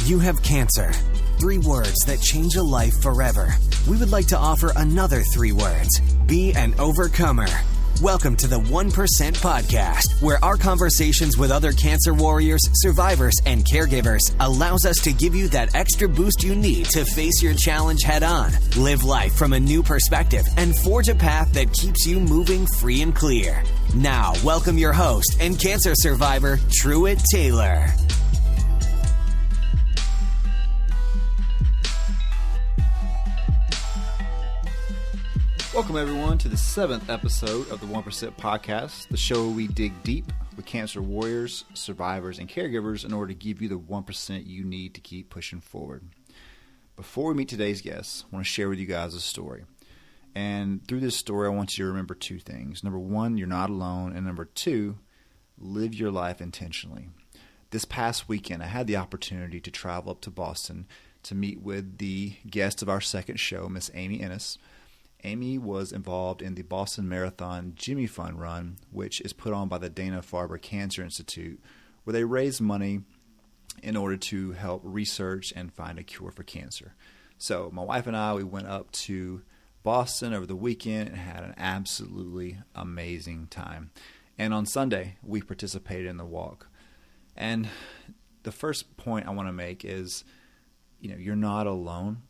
You have cancer. 3 words that change a life forever. We would like to offer another 3 words. Be an overcomer. Welcome to the 1% Podcast, where our conversations with other cancer warriors, survivors, and caregivers allows us to give you that extra boost you need to face your challenge head on, live life from a new perspective, and forge a path that keeps you moving free and clear. Now, welcome your host and cancer survivor, Truett Taylor. Welcome, everyone, to the 7th episode of the 1% Podcast, the show where we dig deep with cancer warriors, survivors, and caregivers in order to give you the 1% you need to keep pushing forward. Before we meet today's guests, I want to share with you guys a story. And through this story, I want you to remember 2 things. Number 1, you're not alone. And number 2, live your life intentionally. This past weekend, I had the opportunity to travel up to Boston to meet with the guest of our second show, Miss Amy Ennis. Amy was involved in the Boston Marathon Jimmy Fund Run, which is put on by the Dana-Farber Cancer Institute, where they raise money in order to help research and find a cure for cancer. So my wife and I, we went up to Boston over the weekend and had an absolutely amazing time. And on Sunday, we participated in the walk. And the first point I want to make is, you're not alone.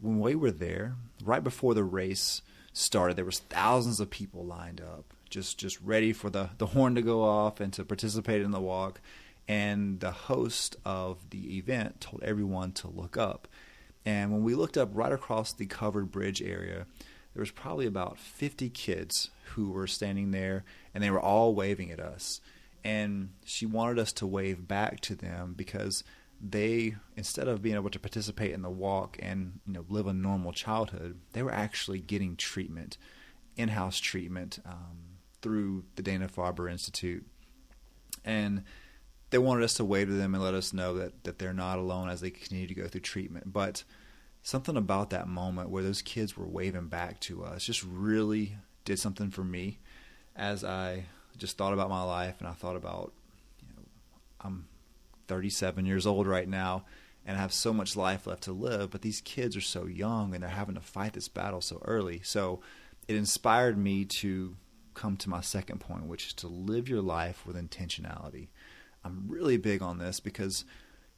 When we were there, right before the race started, there was thousands of people lined up, just ready for the horn to go off and to participate in the walk. And the host of the event told everyone to look up. And when we looked up right across the covered bridge area, there was probably about 50 kids who were standing there, and they were all waving at us. And she wanted us to wave back to them because they, instead of being able to participate in the walk and live a normal childhood, they were actually getting treatment, in-house treatment through the Dana-Farber Institute. And they wanted us to wave to them and let us know that they're not alone as they continue to go through treatment. But something about that moment where those kids were waving back to us just really did something for me as I just thought about my life, and I thought about, I'm 37 years old right now, and I have so much life left to live, but these kids are so young and they're having to fight this battle so early. So it inspired me to come to my second point, which is to live your life with intentionality. I'm really big on this because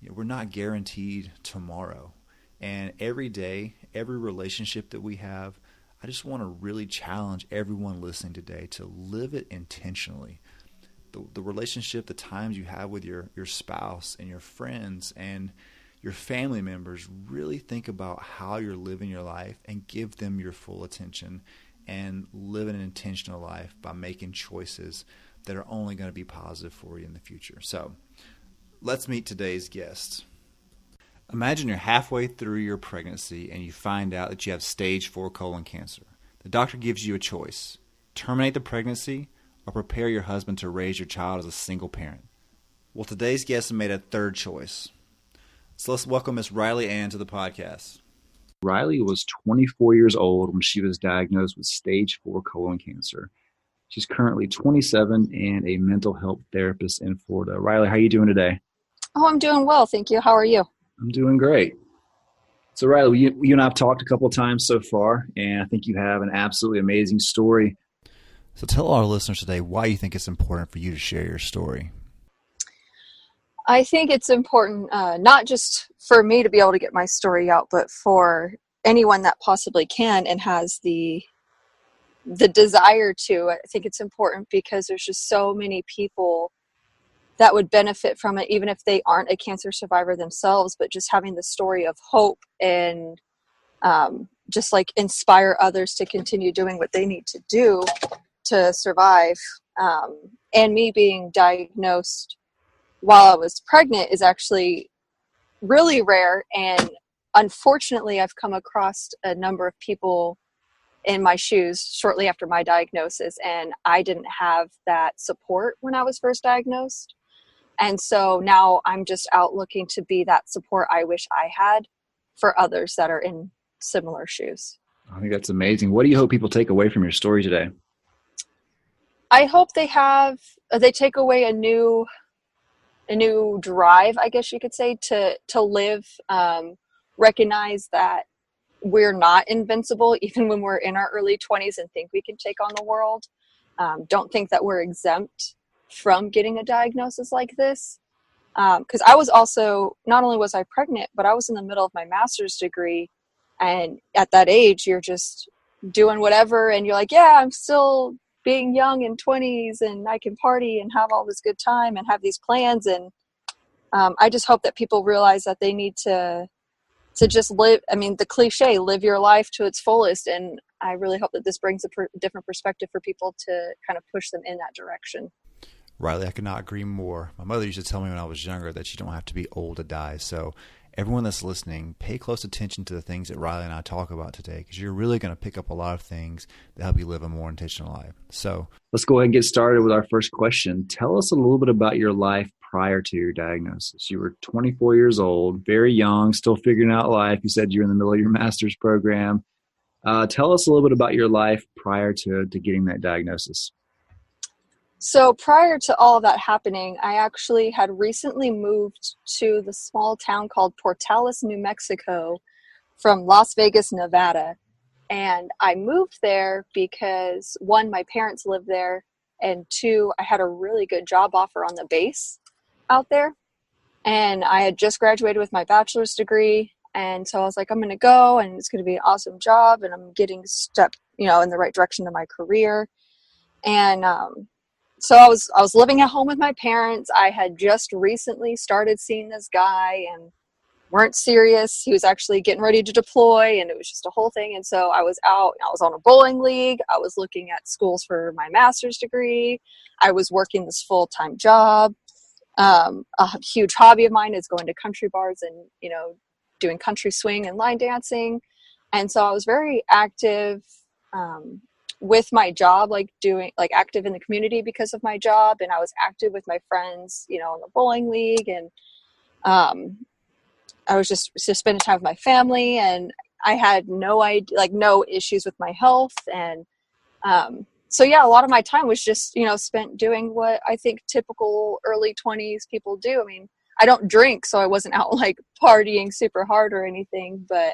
we're not guaranteed tomorrow. And every day, every relationship that we have, I just want to really challenge everyone listening today to live it intentionally. The relationship, the times you have with your spouse and your friends and your family members, really think about how you're living your life and give them your full attention and live an intentional life by making choices that are only going to be positive for you in the future. So let's meet today's guest. Imagine you're halfway through your pregnancy and you find out that you have stage 4 colon cancer. The doctor gives you a choice: terminate the pregnancy or prepare your husband to raise your child as a single parent. Well, today's guest made a third choice. So let's welcome Miss Riley Ann to the podcast. Riley was 24 years old when she was diagnosed with stage 4 colon cancer. She's currently 27 and a mental health therapist in Florida. Riley, how are you doing today? Oh, I'm doing well, thank you. How are you? I'm doing great. So Riley, you and I have talked a couple of times so far, and I think you have an absolutely amazing story. So tell our listeners today why you think it's important for you to share your story. I think it's important not just for me to be able to get my story out, but for anyone that possibly can and has the desire to. I think it's important because there's just so many people that would benefit from it, even if they aren't a cancer survivor themselves, but just having the story of hope and just like inspire others to continue doing what they need to do to survive. And me being diagnosed while I was pregnant is actually really rare. And unfortunately, I've come across a number of people in my shoes shortly after my diagnosis, and I didn't have that support when I was first diagnosed. And so now I'm just out looking to be that support I wish I had for others that are in similar shoes. I think that's amazing. What do you hope people take away from your story today? I hope they take away a new drive, I guess you could say, to live, recognize that we're not invincible even when we're in our early 20s and think we can take on the world. Don't think that we're exempt from getting a diagnosis like this. Because I was also, not only was I pregnant, but I was in the middle of my master's degree. And at that age, you're just doing whatever. And you're like, yeah, I'm still being young in 20s and I can party and have all this good time and have these plans. And I just hope that people realize that they need to just live. I mean, the cliche, live your life to its fullest. And I really hope that this brings a different perspective for people to kind of push them in that direction. Riley, I could not agree more. My mother used to tell me when I was younger that you don't have to be old to die. So everyone that's listening, pay close attention to the things that Riley and I talk about today, because you're really going to pick up a lot of things that help you live a more intentional life. So let's go ahead and get started with our first question. Tell us a little bit about your life prior to your diagnosis. You were 24 years old, very young, still figuring out life. You said you're in the middle of your master's program. Tell us a little bit about your life prior to getting that diagnosis. So prior to all of that happening, I actually had recently moved to the small town called Portales, New Mexico from Las Vegas, Nevada. And I moved there because, one, my parents lived there, and two, I had a really good job offer on the base out there. And I had just graduated with my bachelor's degree. And so I was like, I'm going to go, and it's going to be an awesome job, and I'm getting step, in the right direction to my career. And so I was living at home with my parents. I had just recently started seeing this guy and weren't serious. He was actually getting ready to deploy, and it was just a whole thing. And so I was out. I was on a bowling league. I was looking at schools for my master's degree. I was working this full-time job. A huge hobby of mine is going to country bars and, doing country swing and line dancing. And so I was very active with my job, active in the community because of my job. And I was active with my friends, in the bowling league. And I was just spending time with my family, and I had no idea, no issues with my health. And so, yeah, a lot of my time was just, spent doing what I think typical early 20s people do. I mean, I don't drink, so I wasn't out partying super hard or anything, but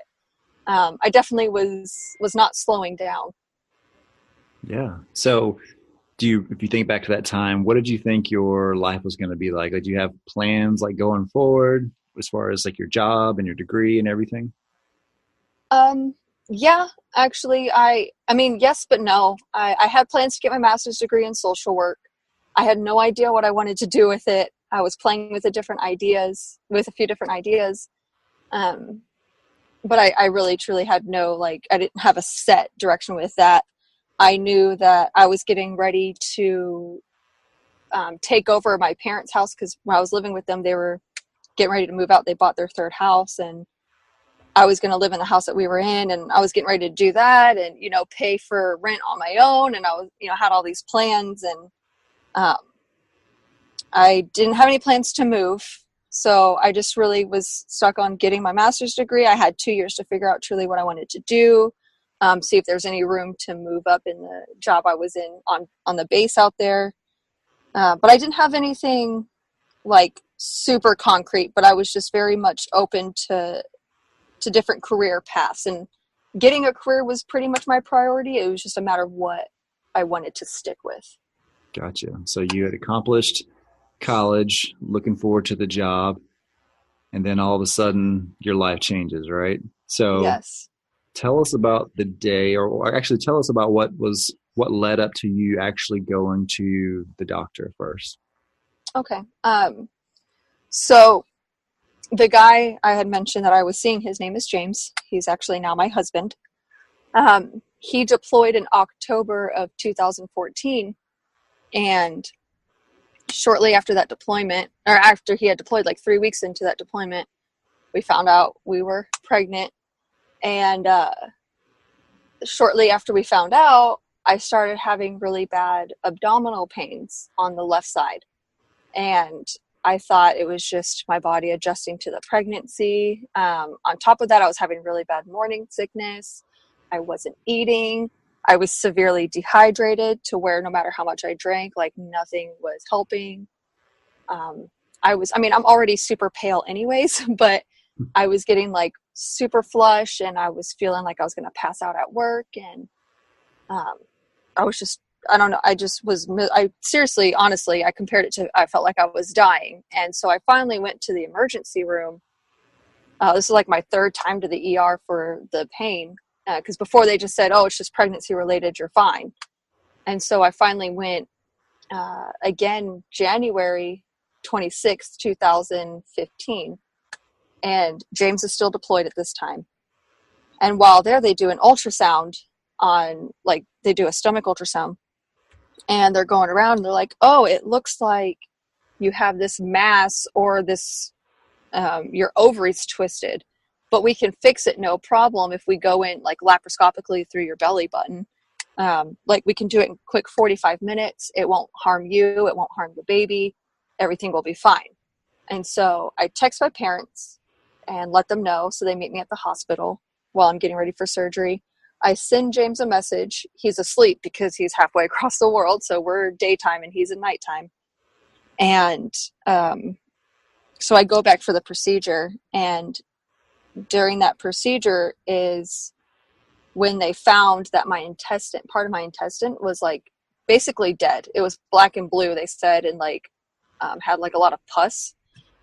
I definitely was not slowing down. Yeah. So if you think back to that time, what did you think your life was going to be like? Did you have plans going forward as far as your job and your degree and everything? Yeah, actually, I mean, yes, but no. I had plans to get my master's degree in social work. I had no idea what I wanted to do with it. I was playing with a few different ideas. But I really, truly had no, I didn't have a set direction with that. I knew that I was getting ready to take over my parents' house, because when I was living with them, they were getting ready to move out. They bought their third house, and I was going to live in the house that we were in, and I was getting ready to do that and, pay for rent on my own. And I was, had all these plans, and I didn't have any plans to move. So I just really was stuck on getting my master's degree. I had 2 years to figure out truly what I wanted to do, see if there's any room to move up in the job I was in on the base out there. But I didn't have anything super concrete, but I was just very much open to different career paths, and getting a career was pretty much my priority. It was just a matter of what I wanted to stick with. Gotcha. So you had accomplished college, looking forward to the job, and then all of a sudden your life changes, right? So yes. Tell us about the day, or actually tell us about what led up to you actually going to the doctor first. Okay. So the guy I had mentioned that I was seeing, his name is James. He's actually now my husband. He deployed in October of 2014. And shortly after that deployment, or after he had deployed, 3 weeks into that deployment, we found out we were pregnant. And shortly after we found out, I started having really bad abdominal pains on the left side. And I thought it was just my body adjusting to the pregnancy. On top of that, I was having really bad morning sickness. I wasn't eating. I was severely dehydrated to where no matter how much I drank, nothing was helping. I'm already super pale anyways, but I was getting like super flush, and I was feeling like I was going to pass out at work. And I was just, I don't know. I seriously, honestly, I compared it to, I felt like I was dying. And so I finally went to the emergency room. This is like my third time to the ER for the pain. Because before they just said, oh, it's just pregnancy related, you're fine. And so I finally went again, January 26th, 2015. And James is still deployed at this time. And while there, they do an ultrasound they do a stomach ultrasound. And they're going around and they're like, oh, it looks like you have this mass or this, your ovaries twisted, but we can fix it no problem if we go in like laparoscopically through your belly button. Like we can do it in quick 45 minutes. It won't harm you. It won't harm the baby. Everything will be fine. And so I text my parents and let them know. So they meet me at the hospital while I'm getting ready for surgery. I send James a message. He's asleep because he's halfway across the world. So we're daytime and he's in nighttime. And so I go back for the procedure. And during that procedure is when they found that part of my intestine was like basically dead. It was black and blue, they said, and like had like a lot of pus.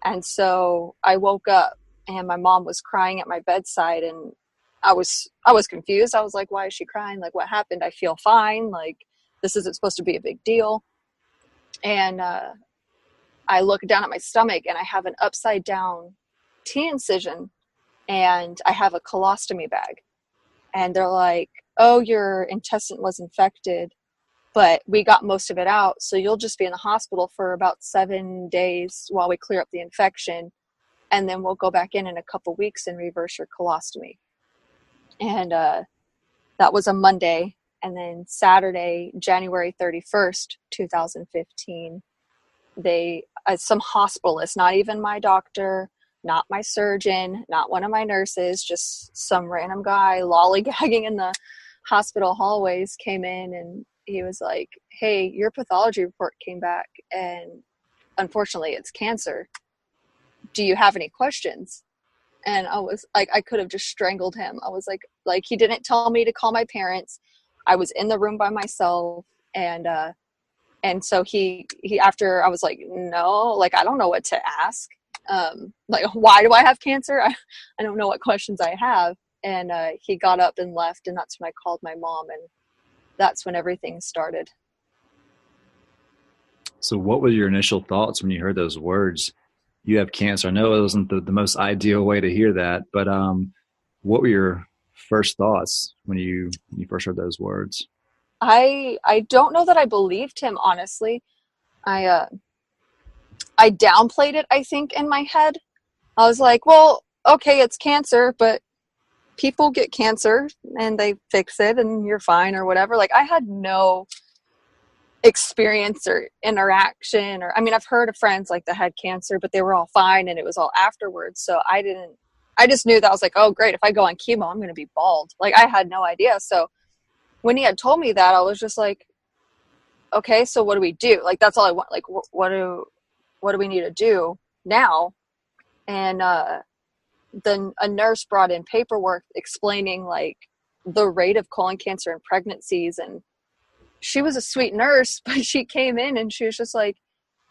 And so I woke up and my mom was crying at my bedside, and I was confused. I was like, why is she crying? Like, what happened? I feel fine. Like, this isn't supposed to be a big deal. And I look down at my stomach and I have an upside down T-incision and I have a colostomy bag. And they're like, oh, your intestine was infected, but we got most of it out. So you'll just be in the hospital for about 7 days while we clear up the infection. And then we'll go back in a couple weeks and reverse your colostomy. And that was a Monday. And then Saturday, January 31st, 2015, some hospitalist, not even my doctor, not my surgeon, not one of my nurses, just some random guy lollygagging in the hospital hallways came in, and he was like, hey, your pathology report came back and unfortunately it's cancer. Do you have any questions? And I was like, I could have just strangled him. I was like he didn't tell me to call my parents. I was in the room by myself. And so he after I was like, no, like, I don't know what to ask. Like, why do I have cancer? I don't know what questions I have. And he got up and left, and that's when I called my mom, and that's when everything started. So what were your initial thoughts when you heard those words? You have cancer. I know it wasn't the most ideal way to hear that, but what were your first thoughts when you first heard those words? I don't know that I believed him, honestly. I downplayed it, I think, in my head. I was like, well, okay, it's cancer, but people get cancer and they fix it and you're fine or whatever. Like, I had no experience or interaction, or, I mean, I've heard of friends like that had cancer, but they were all fine and it was all afterwards. So I just knew that I was like, oh, great. If I go on chemo, I'm going to be bald. Like, I had no idea. So when he had told me that, I was just like, okay, so what do we do? Like, that's all I want. Like, what do we need to do now? And then a nurse brought in paperwork explaining like the rate of colon cancer in pregnancies. And she was a sweet nurse, but she came in and she was just like,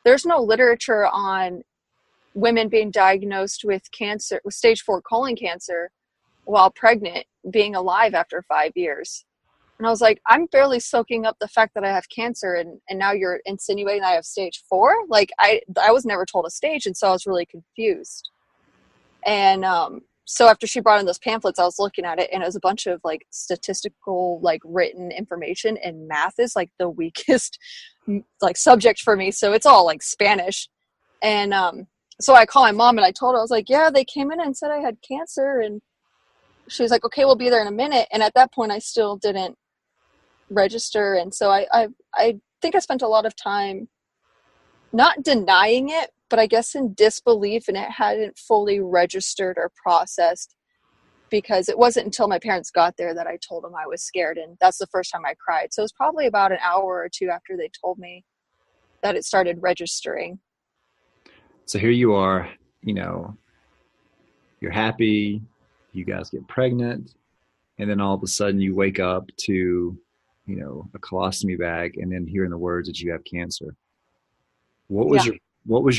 there's no literature on women being diagnosed with cancer, with stage 4 colon cancer while pregnant, being alive after 5 years. And I was like, I'm barely soaking up the fact that I have cancer, and now you're insinuating I have stage 4? Like, I was never told a stage, and so I was really confused. And so after she brought in those pamphlets, I was looking at it, and it was a bunch of like statistical, like written information, and math is like the weakest like subject for me. So it's all like Spanish. And so I called my mom and I told her, I was like, yeah, they came in and said I had cancer. And she was like, okay, we'll be there in a minute. And at that point I still didn't register. And so I think I spent a lot of time not denying it, but I guess in disbelief, and it hadn't fully registered or processed, because it wasn't until my parents got there that I told them I was scared. And that's the first time I cried. So it was probably about an hour or two after they told me that it started registering. So here you are, you know, you're happy, you guys get pregnant, and then all of a sudden you wake up to, you know, a colostomy bag and then hearing the words that you have cancer. What was Yeah.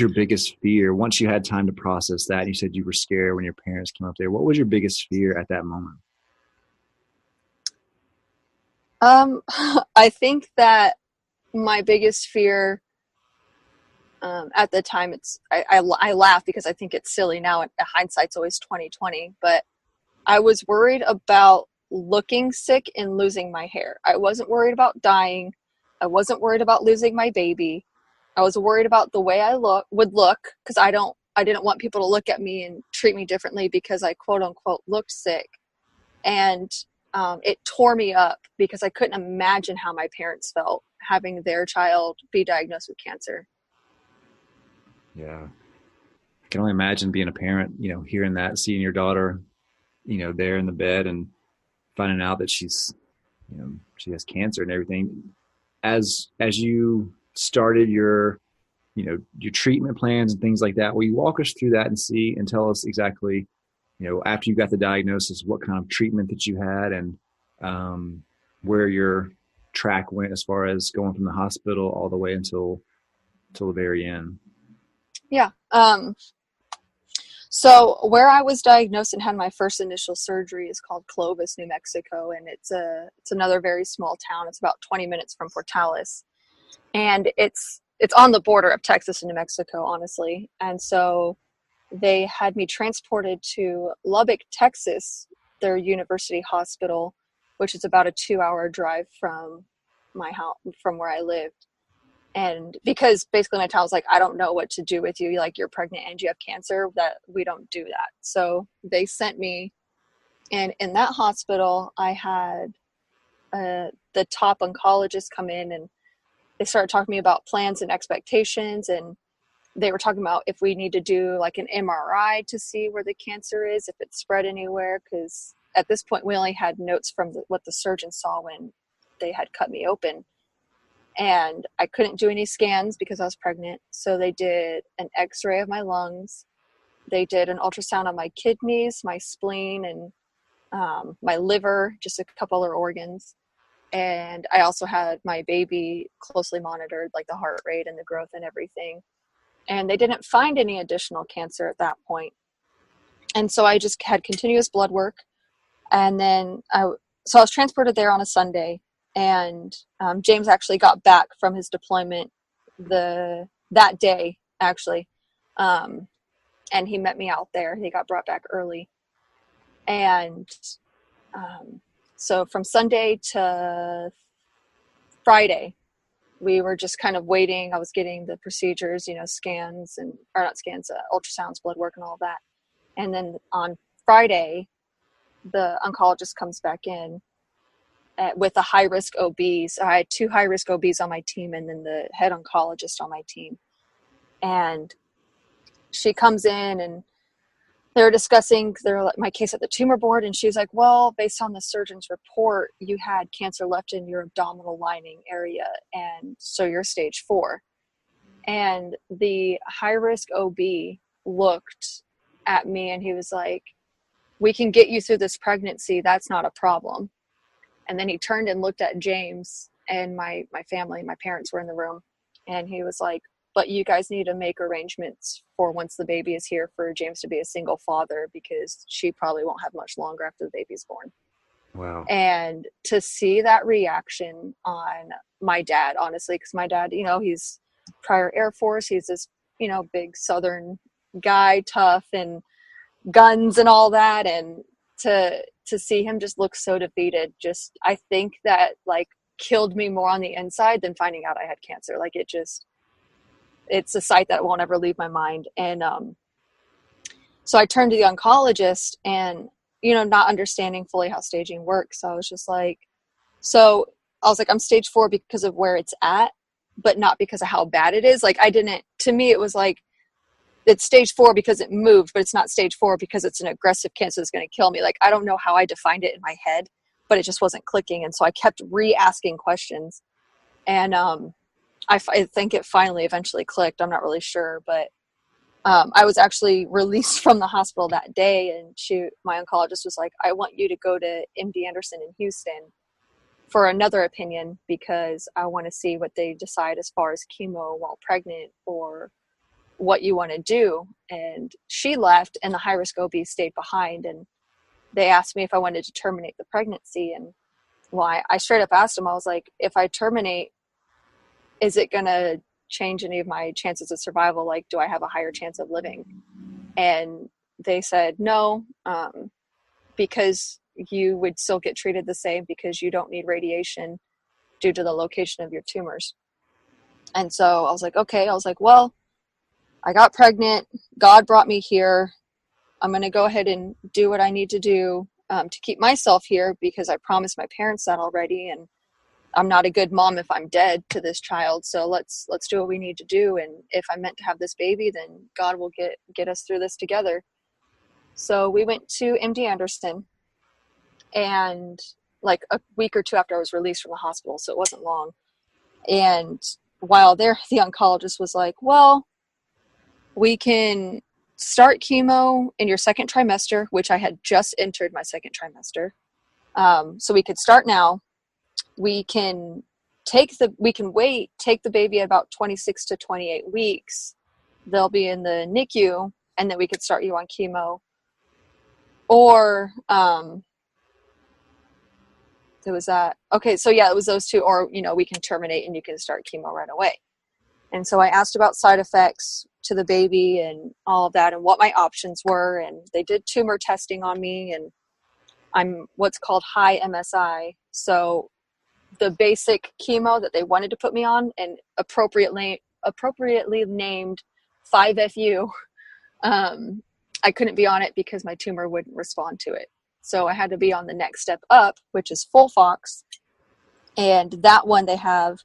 your biggest fear once you had time to process that? You said you were scared when your parents came up there. What was your biggest fear at that moment? I think that my biggest fear at the time, I laugh because I think it's silly now, and hindsight's always 2020, but I was worried about looking sick and losing my hair. I wasn't worried about dying. I wasn't worried about losing my baby. I was worried about the way I would look, because I didn't want people to look at me and treat me differently because I quote unquote looked sick. And it tore me up because I couldn't imagine how my parents felt having their child be diagnosed with cancer. Yeah. I can only imagine being a parent, you know, hearing that, seeing your daughter, you know, there in the bed and finding out that she's, you know, she has cancer and everything. As you started your, you know, your treatment plans and things like that, will you walk us through that and tell us exactly, you know, after you got the diagnosis, what kind of treatment that you had and where your track went as far as going from the hospital all the way until the very end? Yeah. So where I was diagnosed and had my first initial surgery is called Clovis, New Mexico, and it's another very small town. It's about 20 minutes from Portales, and it's on the border of Texas and New Mexico, honestly. And so they had me transported to Lubbock, Texas, their university hospital, which is about a 2-hour drive from my house, from where I lived. And because basically my town was like, I don't know what to do with you. Like, you're pregnant and you have cancer, that we don't do that. So they sent me, and in that hospital, I had the top oncologist come in, and they started talking to me about plans and expectations. And they were talking about if we need to do like an MRI to see where the cancer is, if it's spread anywhere. Because at this point, we only had notes from what the surgeon saw when they had cut me open. And I couldn't do any scans because I was pregnant. So they did an x-ray of my lungs. They did an ultrasound on my kidneys, my spleen, and my liver, just a couple other organs. And I also had my baby closely monitored, like the heart rate and the growth and everything. And they didn't find any additional cancer at that point. And so I just had continuous blood work. And then I was transported there on a Sunday. And James actually got back from his deployment that day, actually. And he met me out there. He got brought back early. And so from Sunday to Friday, we were just kind of waiting. I was getting the procedures, scans or not scans, ultrasounds, blood work, and all that. And then on Friday, the oncologist comes back in with a high-risk OB. So I had 2 high-risk OBs on my team and then the head oncologist on my team. And she comes in and they're discussing my case at the tumor board. And she was like, well, based on the surgeon's report, you had cancer left in your abdominal lining area. And so you're stage 4. And the high-risk OB looked at me and he was like, we can get you through this pregnancy. That's not a problem. And then he turned and looked at James and my family. My parents were in the room. And he was like, but you guys need to make arrangements for once the baby is here for James to be a single father, because she probably won't have much longer after the baby's born. Wow. And to see that reaction on my dad, honestly, because my dad, he's prior Air Force. He's this, big Southern guy, tough and guns and all that. And to see him just look so defeated, I think that killed me more on the inside than finding out I had cancer. It's a sight that won't ever leave my mind. And so I turned to the oncologist and, not understanding fully how staging works. So I was just like, I'm stage 4 because of where it's at, but not because of how bad it is. To me, it was like, it's stage 4 because it moved, but it's not stage 4 because it's an aggressive cancer that's going to kill me. I don't know how I defined it in my head, but it just wasn't clicking. And so I kept re-asking questions. And I think it finally eventually clicked. I'm not really sure, but I was actually released from the hospital that day, and my oncologist was like, I want you to go to MD Anderson in Houston for another opinion, because I want to see what they decide as far as chemo while pregnant or what you want to do. And she left, and the high risk OB stayed behind, and they asked me if I wanted to terminate the pregnancy. And well, I straight up asked them, I was like, if I terminate, is it going to change any of my chances of survival? Like, do I have a higher chance of living? And they said no, because you would still get treated the same, because you don't need radiation due to the location of your tumors. And so I was like, okay. I was like, well, I got pregnant. God brought me here. I'm going to go ahead and do what I need to do to keep myself here, because I promised my parents that already. And I'm not a good mom if I'm dead to this child. So let's do what we need to do. And if I'm meant to have this baby, then God will get us through this together. So we went to MD Anderson, and like a week or two after I was released from the hospital, so it wasn't long. And while there, the oncologist was like, well, we can start chemo in your second trimester, which I had just entered my second trimester. So we could start now. We can take the baby about 26 to 28 weeks. They'll be in the NICU, and then we could start you on chemo. Or, there was that. Okay. So yeah, it was those two, or, we can terminate and you can start chemo right away. And so I asked about side effects to the baby and all of that and what my options were. And they did tumor testing on me, and I'm what's called high MSI. So the basic chemo that they wanted to put me on, and appropriately named 5FU, I couldn't be on it because my tumor wouldn't respond to it. So I had to be on the next step up, which is FOLFOX. And that one they have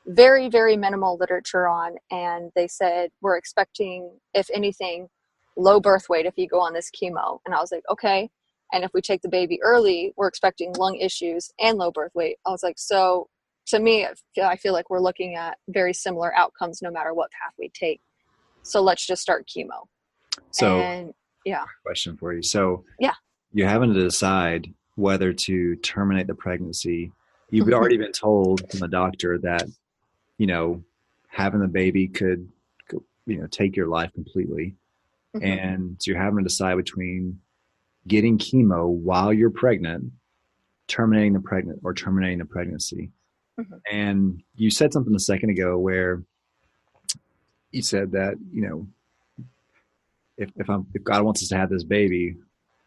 very, very minimal literature on. And they said, we're expecting, if anything, low birth weight if you go on this chemo. And I was like, okay. And if we take the baby early, we're expecting lung issues and low birth weight. I was like, so to me, I feel like we're looking at very similar outcomes no matter what path we take. So let's just start chemo. So, and, yeah. Question for you. So, yeah, you're having to decide whether to terminate the pregnancy. You've already been told from the doctor that, having the baby could, take your life completely. Mm-hmm. And so you're having to decide between getting chemo while you're pregnant, terminating the pregnancy. Mm-hmm. And you said something a second ago where you said that, if God wants us to have this baby,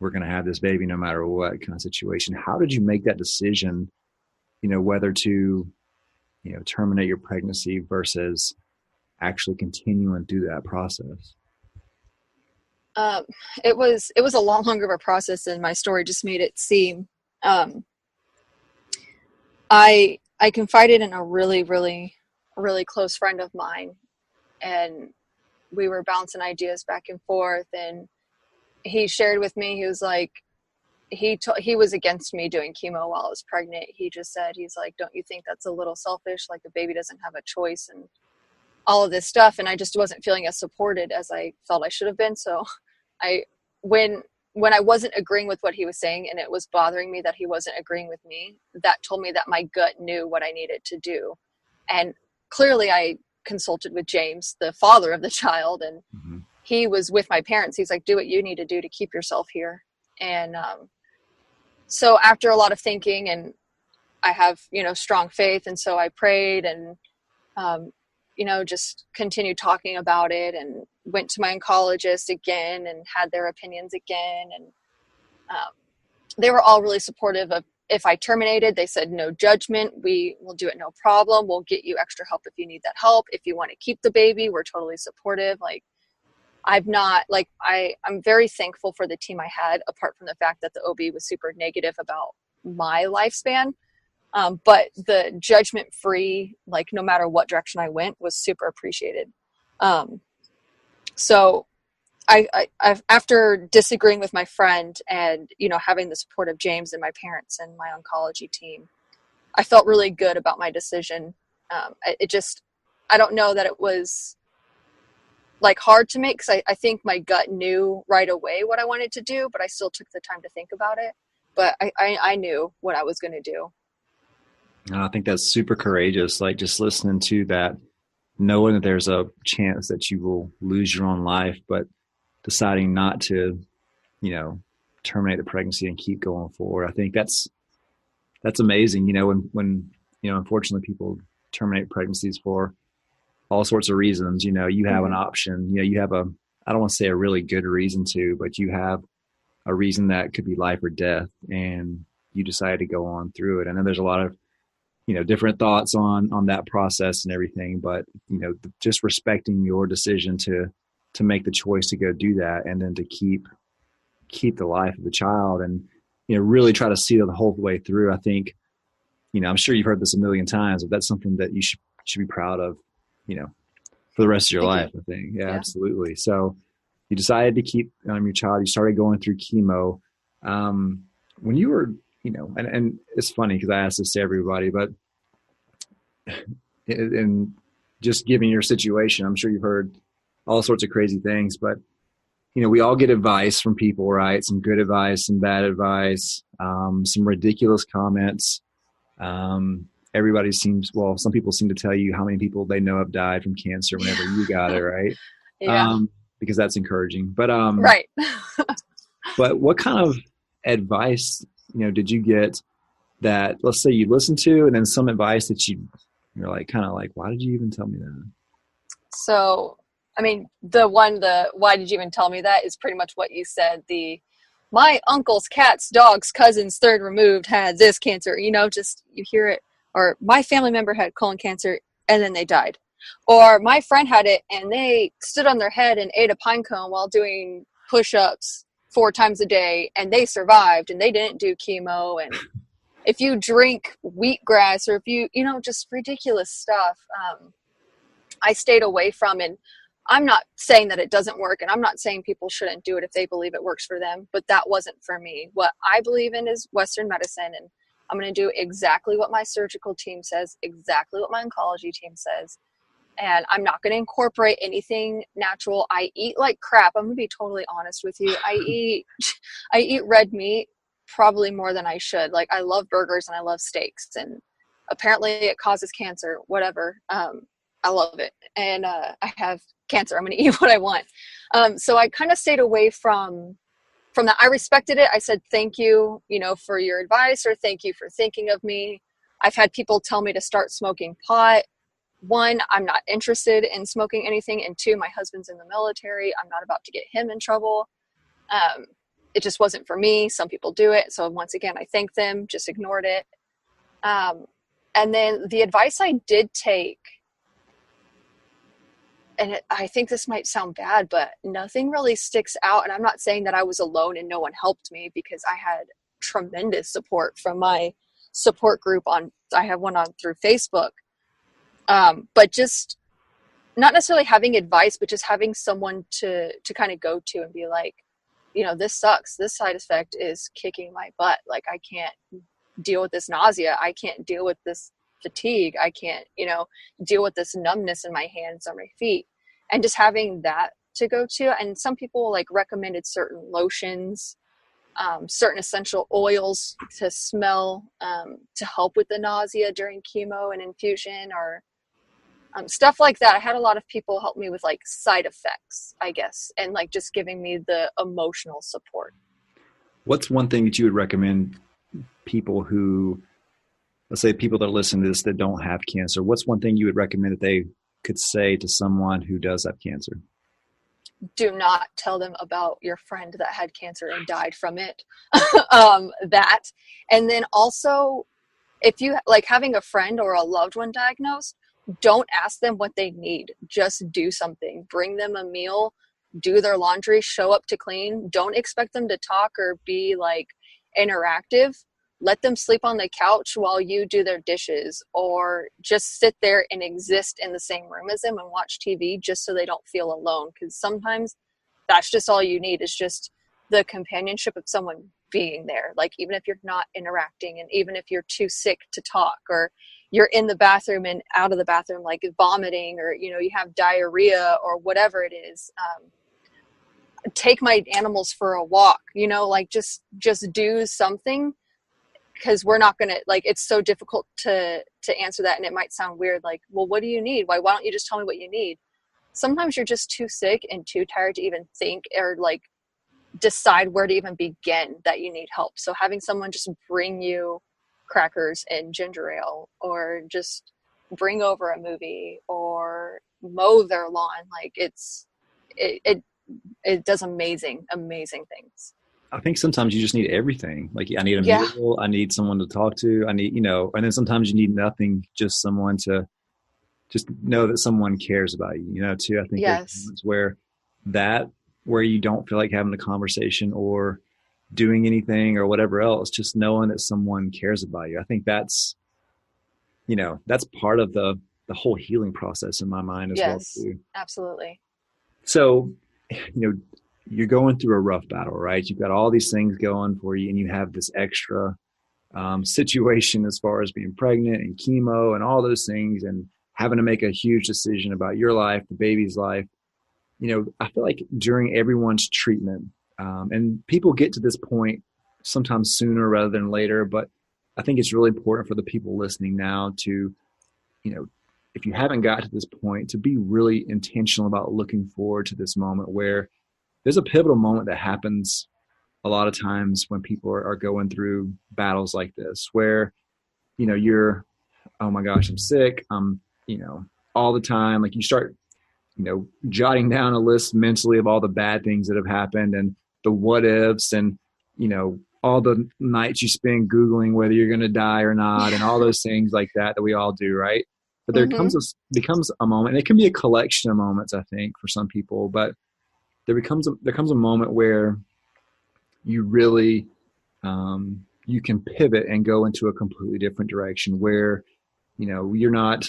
we're going to have this baby no matter what kind of situation. How did you make that decision, whether to, terminate your pregnancy versus actually continuing through that process? It was a lot longer of a process than my story just made it seem. I confided in a really, really, really close friend of mine, and we were bouncing ideas back and forth, and he shared with me, he was like, he was against me doing chemo while I was pregnant. He just said, he's like, don't you think that's a little selfish? Like, the baby doesn't have a choice and all of this stuff. And I just wasn't feeling as supported as I felt I should have been. So when I wasn't agreeing with what he was saying, and it was bothering me that he wasn't agreeing with me, that told me that my gut knew what I needed to do. And clearly I consulted with James, the father of the child, and mm-hmm. he was with my parents. He's like, do what you need to do to keep yourself here. And so after a lot of thinking, and I have, strong faith. And so I prayed and, just continued talking about it, and went to my oncologist again and had their opinions again. And they were all really supportive of, if I terminated, they said, no judgment. We will do it. No problem. We'll get you extra help if you need that help. If you want to keep the baby, we're totally supportive. I'm very thankful for the team I had, apart from the fact that the OB was super negative about my lifespan. But the judgment-free, no matter what direction I went, was super appreciated. So I've after disagreeing with my friend and, having the support of James and my parents and my oncology team, I felt really good about my decision. I don't know that it was like hard to make, because I think my gut knew right away what I wanted to do, but I still took the time to think about it. But I knew what I was going to do. I think that's super courageous. Like just listening to that, knowing that there's a chance that you will lose your own life, but deciding not to, terminate the pregnancy and keep going forward. I think that's amazing. When unfortunately people terminate pregnancies for all sorts of reasons, you have an option, you have I don't want to say a really good reason to, but you have a reason that could be life or death, and you decide to go on through it. I know there's a lot of, different thoughts on that process and everything, but, just respecting your decision to make the choice to go do that, and then to keep the life of the child, and, really try to see it the whole way through. I think, I'm sure you've heard this a million times, but that's something that you should be proud of, for the rest of your life. I think. Yeah, absolutely. So you decided to keep your child. You started going through chemo. When you were, and it's funny because I ask this to everybody, but in just giving your situation, I'm sure you've heard all sorts of crazy things, but we all get advice from people, right? Some good advice, some bad advice, some ridiculous comments. Some people seem to tell you how many people they know have died from cancer whenever you got it, right? Yeah. Because that's encouraging. But right. But what kind of advice, did you get that, let's say you listened to, and then some advice that you're like, kind of like, why did you even tell me that? So, I mean, the why did you even tell me that is pretty much what you said. My uncle's cat's dog's cousin's third removed had this cancer, just you hear it. Or my family member had colon cancer and then they died. Or my friend had it and they stood on their head and ate a pine cone while doing push-ups 4 times a day and they survived and they didn't do chemo. And if you drink wheatgrass, or if you, just ridiculous stuff, I stayed away from. And I'm not saying that it doesn't work, and I'm not saying people shouldn't do it if they believe it works for them, but that wasn't for me. What I believe in is Western medicine, and I'm going to do exactly what my surgical team says, exactly what my oncology team says, and I'm not going to incorporate anything natural. I eat like crap. I'm going to be totally honest with you. I eat red meat probably more than I should. Like, I love burgers and I love steaks, and apparently it causes cancer, whatever. I love it. And I have cancer. I'm going to eat what I want. So I kind of stayed away from that. I respected it. I said, thank you, for your advice, or thank you for thinking of me. I've had people tell me to start smoking pot. 1, I'm not interested in smoking anything. And 2, my husband's in the military. I'm not about to get him in trouble. It just wasn't for me. Some people do it. So once again, I thank them, just ignored it. And then the advice I did take, and I think this might sound bad, but nothing really sticks out. And I'm not saying that I was alone and no one helped me, because I had tremendous support from my support group I have one on through Facebook. But just not necessarily having advice, but just having someone to kind of go to and be like, this sucks. This side effect is kicking my butt. Like, I can't deal with this nausea. I can't deal with this fatigue. I can't, deal with this numbness in my hands or my feet. And just having that to go to. And some people recommended certain lotions, certain essential oils to smell, to help with the nausea during chemo and infusion, or stuff like that. I had a lot of people help me with side effects, I guess, and just giving me the emotional support. What's one thing that you would recommend people who, let's say people that listen to this that don't have cancer, what's one thing you would recommend that they could say to someone who does have cancer? Do not tell them about your friend that had cancer and died from it. That. And then also, if you having a friend or a loved one diagnosed, don't ask them what they need. Just do something. Bring them a meal, do their laundry, show up to clean. Don't expect them to talk or be interactive. Let them sleep on the couch while you do their dishes, or just sit there and exist in the same room as them and watch TV, just so they don't feel alone. Because sometimes that's just all you need, is just the companionship of someone being there. Even if you're not interacting, and even if you're too sick to talk, or you're in the bathroom and out of the bathroom, like vomiting, or, you know, you have diarrhea or whatever it is. Take my animals for a walk, you know, like just do something, because we're not going to, like, it's so difficult to answer that. And it might sound weird, like, well, what do you need? Why don't you just tell me what you need? Sometimes you're just too sick and too tired to even think or like decide where to even begin that you need help. So having someone just bring you crackers and ginger ale, or just bring over a movie, or mow their lawn, like it does amazing things. I think sometimes you just need everything. Like, I need a Yeah. meal, I need someone to talk to, I need, you know, and then sometimes you need nothing, just someone to just know that someone cares about you, you know, too. I think there's Yes. moments where you don't feel like having a conversation or doing anything or whatever else, just knowing that someone cares about you. I think that's, you know, that's part of the whole healing process in my mind as well Yes, too. absolutely. So, you know, you're going through a rough battle, right? You've got all these things going for you, and you have this extra situation as far as being pregnant and chemo and all those things, and having to make a huge decision about your life, the baby's life. You know, I feel like during everyone's treatment, and people get to this point sometimes sooner rather than later, but I think it's really important for the people listening now to, you know, if you haven't got to this point, to be really intentional about looking forward to this moment where there's a pivotal moment that happens a lot of times when people are going through battles like this, where, you know, you're, oh my gosh, I'm sick. You know, all the time, like you start, you know, jotting down a list mentally of all the bad things that have happened and the what ifs, and, you know, all the nights you spend Googling whether you're going to die or not, and all those things like that we all do, right? But there Mm-hmm. becomes a moment, and it can be a collection of moments, I think, for some people, but there comes a moment where you really, you can pivot and go into a completely different direction, where, you know, you're not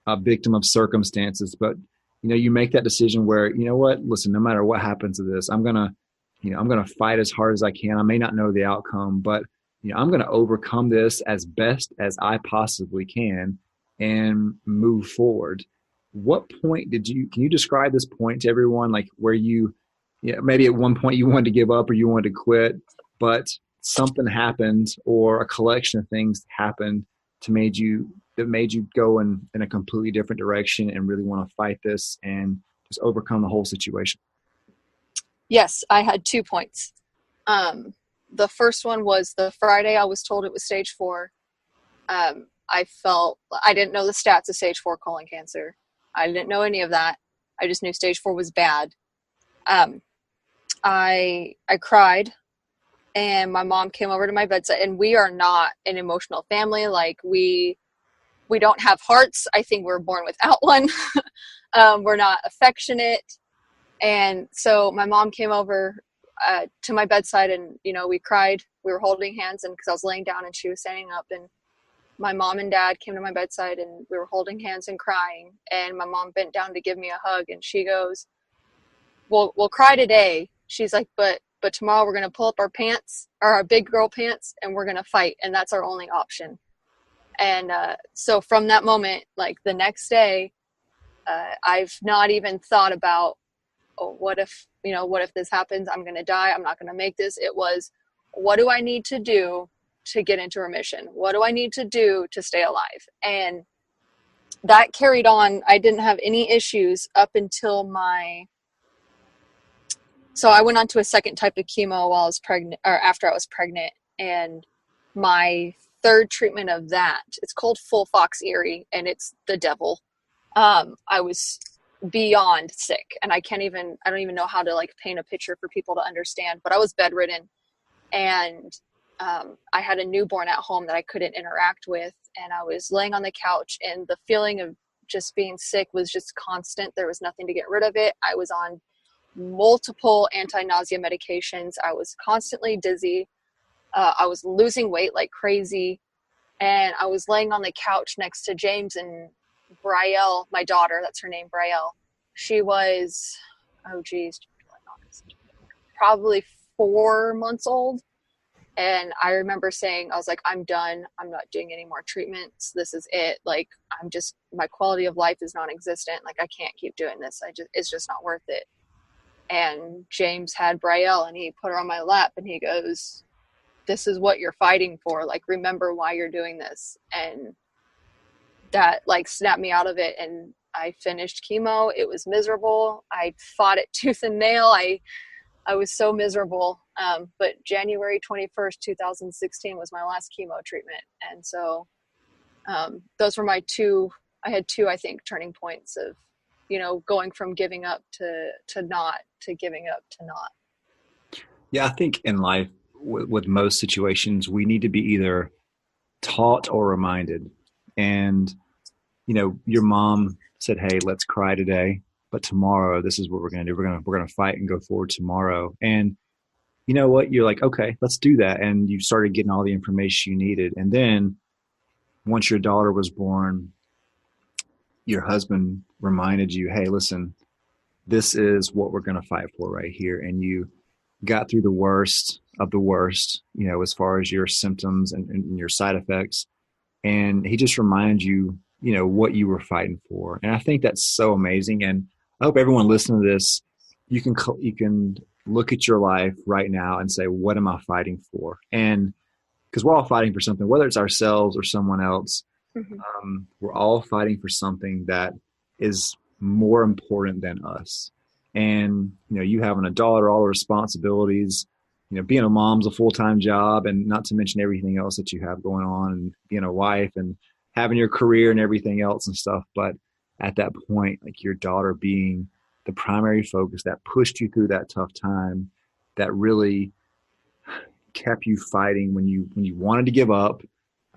a victim of circumstances, but, you know, you make that decision where, you know what, listen, no matter what happens to this, I'm going to fight as hard as I can. I may not know the outcome, but, you know, I'm going to overcome this as best as I possibly can and move forward. What point can you describe this point to everyone? Like where maybe at one point you wanted to give up or you wanted to quit, but something happened or a collection of things happened that made you go in a completely different direction and really want to fight this and just overcome the whole situation. Yes, I had 2 points. The first one was the Friday I was told it was stage 4. I didn't know the stats of stage 4 colon cancer. I didn't know any of that. I just knew stage 4 was bad. I cried, and my mom came over to my bedside, and we are not an emotional family. Like we don't have hearts. I think we're born without one. We're not affectionate. And so my mom came over to my bedside, and, you know, we cried. We were holding hands, and because I was laying down and she was standing up, and my mom and dad came to my bedside, and we were holding hands and crying. And my mom bent down to give me a hug, and she goes, we'll cry today. She's like, but tomorrow we're going to pull up our pants, or our big girl pants, and we're going to fight. And that's our only option. And so from that moment, like the next day, I've not even thought about, oh, what if this happens? I'm going to die. I'm not going to make this. It was, what do I need to do to get into remission? What do I need to do to stay alive? And that carried on. I didn't have any issues up until so I went on to a second type of chemo while I was pregnant, or after I was pregnant. And my third treatment of that, it's called FOLFOXIRI, and it's the devil. I was beyond sick, and I don't even know how to like paint a picture for people to understand, but I was bedridden, and I had a newborn at home that I couldn't interact with, and I was laying on the couch, and the feeling of just being sick was just constant. There was nothing to get rid of it. I was on multiple anti-nausea medications. I was constantly dizzy. I was losing weight like crazy, and I was laying on the couch next to James and Brielle, my daughter. That's her name, Brielle. She was, oh geez, probably 4 months old. And I remember saying, I was like, I'm done. I'm not doing any more treatments. This is it. Like, my quality of life is non-existent. Like, I can't keep doing this. It's just not worth it. And James had Braille, and he put her on my lap, and he goes, this is what you're fighting for. Like, remember why you're doing this. And that like snapped me out of it. And I finished chemo. It was miserable. I fought it tooth and nail. I was so miserable. But January 21st, 2016 was my last chemo treatment. And so those were my I had two, I think, turning points of, going from giving up to not, to giving up to not. Yeah, I think in life, with most situations, we need to be either taught or reminded. And, your mom said, hey, let's cry today, but tomorrow, this is what we're going to do. We're going to fight and go forward tomorrow. And you know what? You're like, okay, let's do that. And you started getting all the information you needed. And then once your daughter was born, your husband reminded you, hey, listen, this is what we're going to fight for right here. And you got through the worst of the worst, as far as your symptoms and your side effects. And he just reminded you, what you were fighting for. And I think that's so amazing. And I hope everyone listening to this, you can look at your life right now and say, what am I fighting for? And because we're all fighting for something, whether it's ourselves or someone else, we're all fighting for something that is more important than us. And, you having a daughter, all the responsibilities, being a mom's a full-time job, and not to mention everything else that you have going on, and being a wife and having your career and everything else and stuff. But at that point, like your daughter being the primary focus that pushed you through that tough time, that really kept you fighting when you wanted to give up,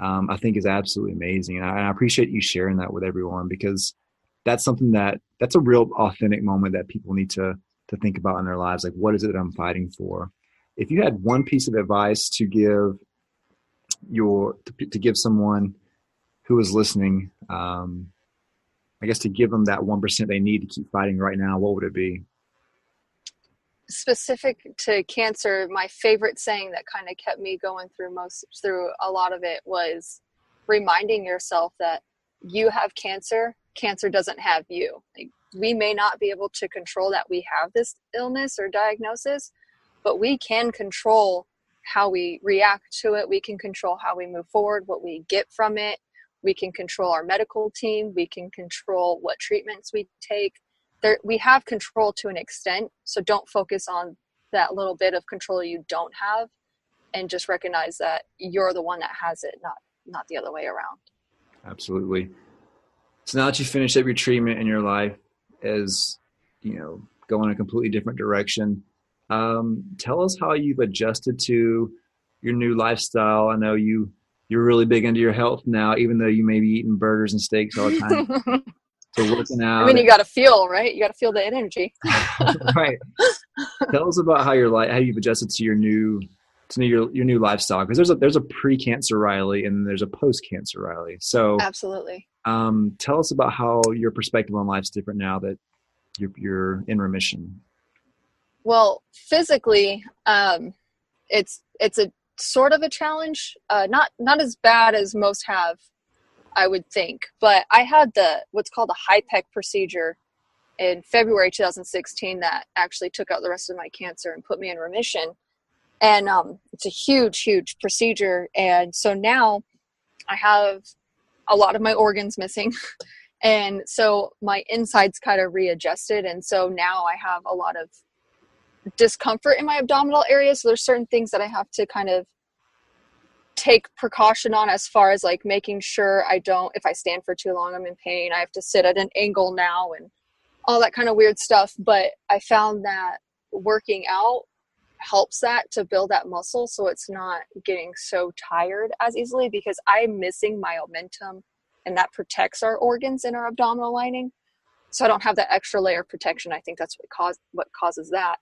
I think is absolutely amazing. And I appreciate you sharing that with everyone, because that's something that's a real authentic moment that people need to think about in their lives. Like, what is it that I'm fighting for? If you had one piece of advice to give to give someone who is listening, I guess to give them that 1% they need to keep fighting right now, what would it be? Specific to cancer, my favorite saying that kind of kept me going through a lot of it was reminding yourself that you have cancer. Cancer doesn't have you. Like, we may not be able to control that we have this illness or diagnosis, but we can control how we react to it. We can control how we move forward, what we get from it. We can control our medical team. We can control what treatments we take. We have control to an extent, so don't focus on that little bit of control you don't have, and just recognize that you're the one that has it, not the other way around. Absolutely. So now that you finished up your treatment in your life, as going a completely different direction, tell us how you've adjusted to your new lifestyle. I know you're really big into your health now, even though you may be eating burgers and steaks all the time. So working out. I mean, you got to feel, right? You got to feel the energy. Right. Tell us about how you've adjusted to your new lifestyle, because there's a pre-cancer Riley and there's a post-cancer Riley. So absolutely. Tell us about how your perspective on life's different now that you're in remission. Well, physically, it's a sort of a challenge, not as bad as most have, I would think. But I had what's called a HIPEC procedure in February 2016 that actually took out the rest of my cancer and put me in remission. And it's a huge, huge procedure. And so now I have a lot of my organs missing. And so my insides kind of readjusted. And so now I have a lot of discomfort in my abdominal area. So there's certain things that I have to kind of take precaution on, as far as like making sure if I stand for too long, I'm in pain. I have to sit at an angle now and all that kind of weird stuff. But I found that working out helps that, to build that muscle, so it's not getting so tired as easily, because I'm missing my omentum, and that protects our organs in our abdominal lining. So I don't have that extra layer of protection. I think that's what causes that.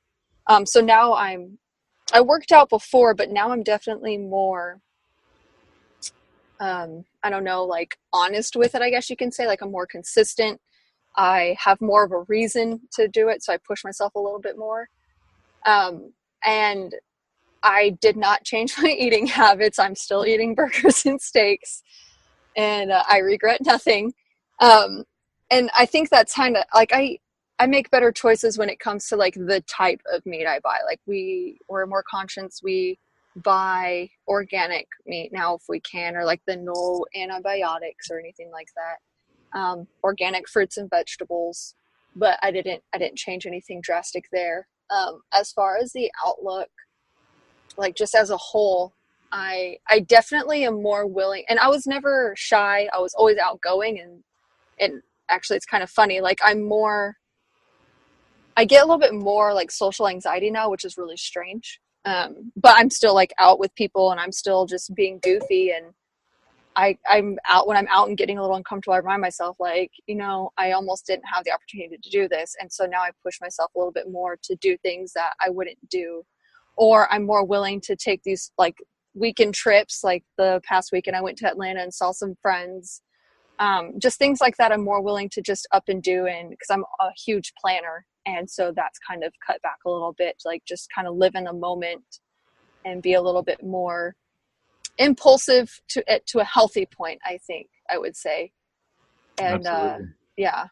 So now I worked out before, but now I'm definitely more, I don't know, like honest with it, I guess you can say. Like, I'm more consistent. I have more of a reason to do it, so I push myself a little bit more. And I did not change my eating habits. I'm still eating burgers and steaks, and I regret nothing. And I think that's kind of like, I make better choices when it comes to like the type of meat I buy. Like we're more conscious. We buy organic meat now if we can, or like the no antibiotics or anything like that. Organic fruits and vegetables, but I didn't change anything drastic there. As far as the outlook, like just as a whole, I definitely am more willing, and I was never shy. I was always outgoing, and actually it's kind of funny. Like I get a little bit more like social anxiety now, which is really strange. But I'm still like out with people, and I'm still just being goofy, and I'm out when I'm out and getting a little uncomfortable. I remind myself, like, I almost didn't have the opportunity to do this. And so now I push myself a little bit more to do things that I wouldn't do, or I'm more willing to take these like weekend trips. Like the past weekend, I went to Atlanta and saw some friends. Just things like that. I'm more willing to just up and do, and because I'm a huge planner. And so that's kind of cut back a little bit, like just kind of live in the moment and be a little bit more impulsive to a healthy point, I think I would say. And yeah.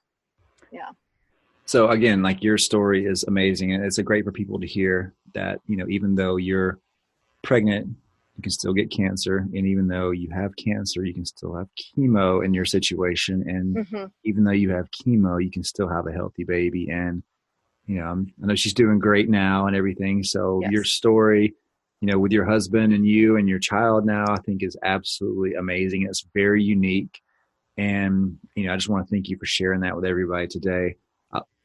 So again, like your story is amazing, and it's great for people to hear that, even though you're pregnant, you can still get cancer. And even though you have cancer, you can still have chemo in your situation. And even though you have chemo, you can still have a healthy baby. And, I know she's doing great now and everything. So yes. Your story, with your husband and you and your child now, I think is absolutely amazing. It's very unique. And, I just want to thank you for sharing that with everybody today.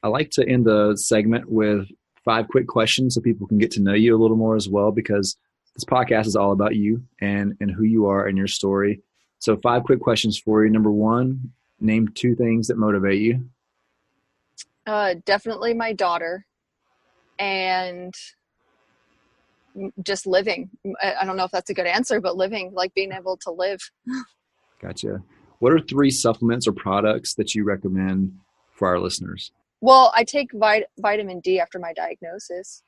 I like to end the segment with 5 quick questions so people can get to know you a little more as well, because this podcast is all about you and who you are and your story. So 5 quick questions for you. Number 1, name 2 things that motivate you. Definitely my daughter, and just living. I don't know if that's a good answer, but living, like being able to live. Gotcha. What are 3 supplements or products that you recommend for our listeners? Well, I take vitamin D after my diagnosis.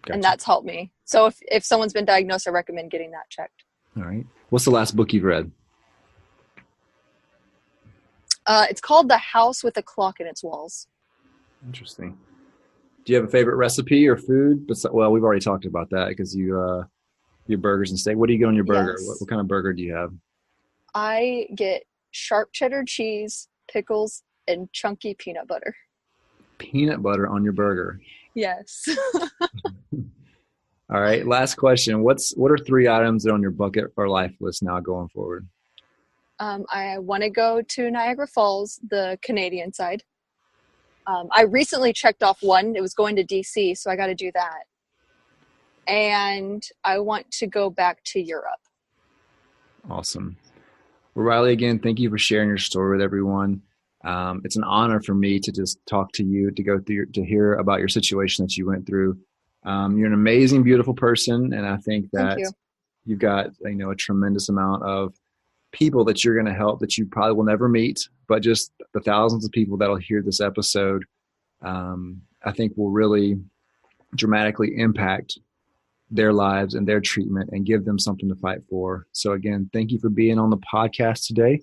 Gotcha. And that's helped me. So if someone's been diagnosed, I recommend getting that checked. All right. What's the last book you've read? It's called The House with a Clock in Its Walls. Interesting. Do you have a favorite recipe or food? Well, we've already talked about that because your burgers and steak. What do you get on your burger? Yes. What kind of burger do you have? I get sharp cheddar cheese, pickles, and chunky peanut butter. Peanut butter on your burger? Yes. All right. Last question. What are 3 items that are on your bucket or life list now going forward? I want to go to Niagara Falls, the Canadian side. I recently checked off one. It was going to DC, so I got to do that. And I want to go back to Europe. Awesome. Well, Riley, again, thank you for sharing your story with everyone. It's an honor for me to just talk to you, to hear about your situation that you went through. You're an amazing, beautiful person, and I think that you've got a tremendous amount of people that you're going to help that you probably will never meet, but just the thousands of people that'll hear this episode, I think will really dramatically impact their lives and their treatment and give them something to fight for. So again, thank you for being on the podcast today,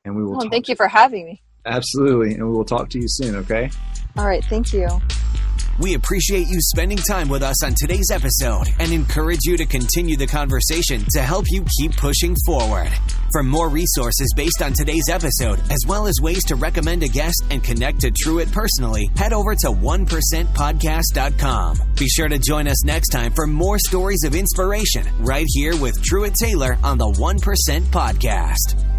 and we will thank you for having me. Absolutely. And we will talk to you soon. Okay. All right. Thank you. We appreciate you spending time with us on today's episode and encourage you to continue the conversation to help you keep pushing forward. For more resources based on today's episode, as well as ways to recommend a guest and connect to Truett personally, head over to 1%podcast.com. Be sure to join us next time for more stories of inspiration right here with Truett Taylor on the 1% Podcast.